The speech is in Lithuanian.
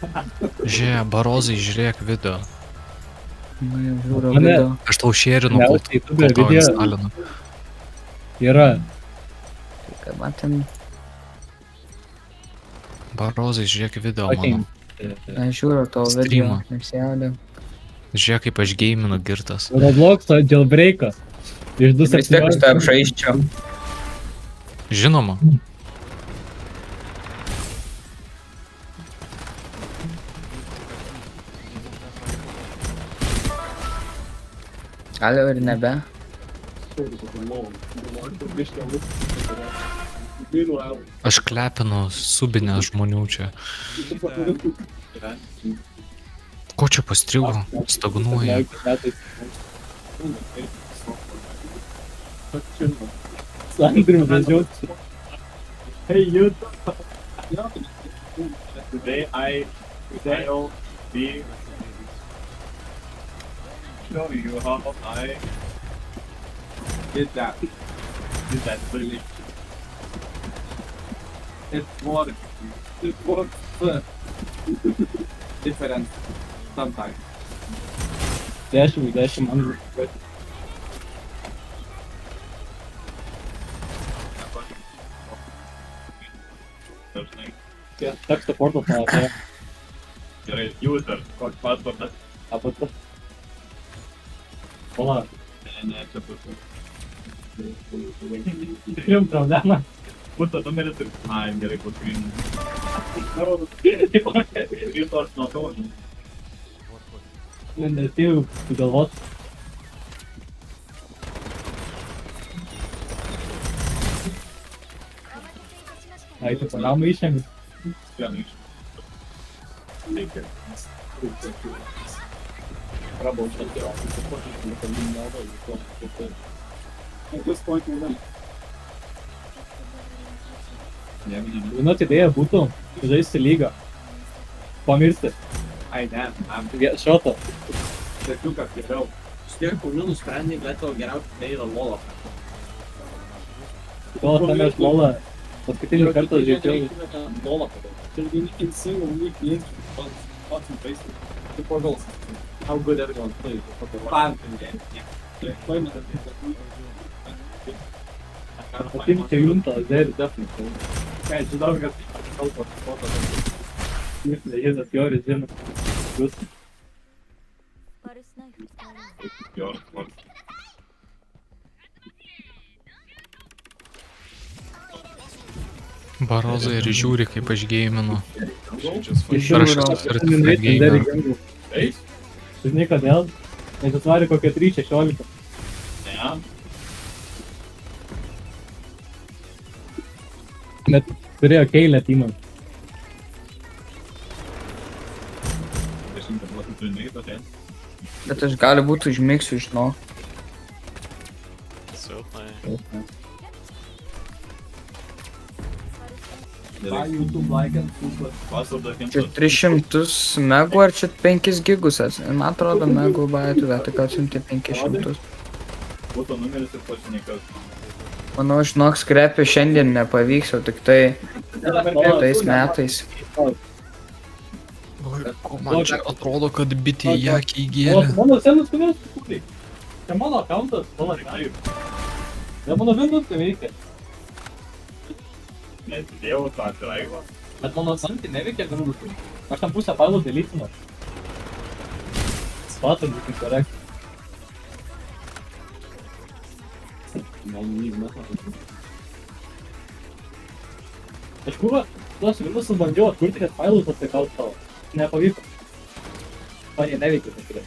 Žiūrėk, Barozai, žiūrėk video. Nu, jau žiūriu Mane- video. Aš tau šėrinu, Ne, kol tai tu be tau video. instalinu. Yra. Tai ką matėm, Barozai, žiūrėk video Atein. mano. aš žiūriu tavo video, Streamą. nesijaudė. Žiūrėk, kaip aš gaminu girtas. Roblox'o jailbreaką. Iš Vis tiek aš 2.17. tą apžaisčiau. Žinoma. Gal jau ir nebe. Aš klepinu subinę žmonių čia. Ko čia pastrigo? Stagnuoja. Sandriu važiuoti. Hey, you. I'll be show you how I did that. Did that really? It was different sometimes. 10 amžių. Teksto portas man atėjo. Gerai, user, koks pasvardas? Apatas. Ola. Ne, čia pusė. Turim problemą. Pusė numeris ir... Ai, gerai, paskrinį. Rytos nuo to. Nespėjau sugalvot. Ai, tu pagalbą išėmė. Vieną iš. Reikia. Jeigu ne, Vienot idėja būtų žaisti lygą. Pamirsti. ai ne, Šotą. sekiukas geriau. Tiek kūnių nusprendė, kad tavo geriausia tai yra Lola. Gal tame aš Lola paskutinį kartą žaidžiau. Lola. How good everyone plays. Farming game. Atimti juntą, zerį. Ką, žinau, kad kalbos foto. Jėzas Joris žino. Jūs. Jo, Barozai ir žiūri, kaip aš gaminu. Žiūriu. Rašas certificate gamer. eis? Žinai kodėl? Nes jis varė kokią 3.16. Ne. Net turėjo keilę teamą. Dešimtą buvo turi tokia. Bet aš gali būti užmigsiu, žinau. Pasvardas Čia 300 megų ar čia 5 gigus esi? Man atrodo, megų baitų, tai gal siunti 500. būtų numeris ir pašnekas. Manau, žinok, skrepė šiandien nepavyks, o tik tai tais metais. Oi, ko man čia atrodo, kad bitė į akį įgėlė. Mano senas kodėl sukūrė? Čia mano accountas, mano aktorius. Ne mano Windows tai veikia. Nesidėjau tą atsiraigą. Bet mano santį neveikia Windows. Aš tam pusę failų deletinau. Spatam būtų korekt. Aš kurva, tuos Windowsus bandžiau atkurti, kad failus atsikalt tavo. Nepavyko. Man jie neveikia tikrai.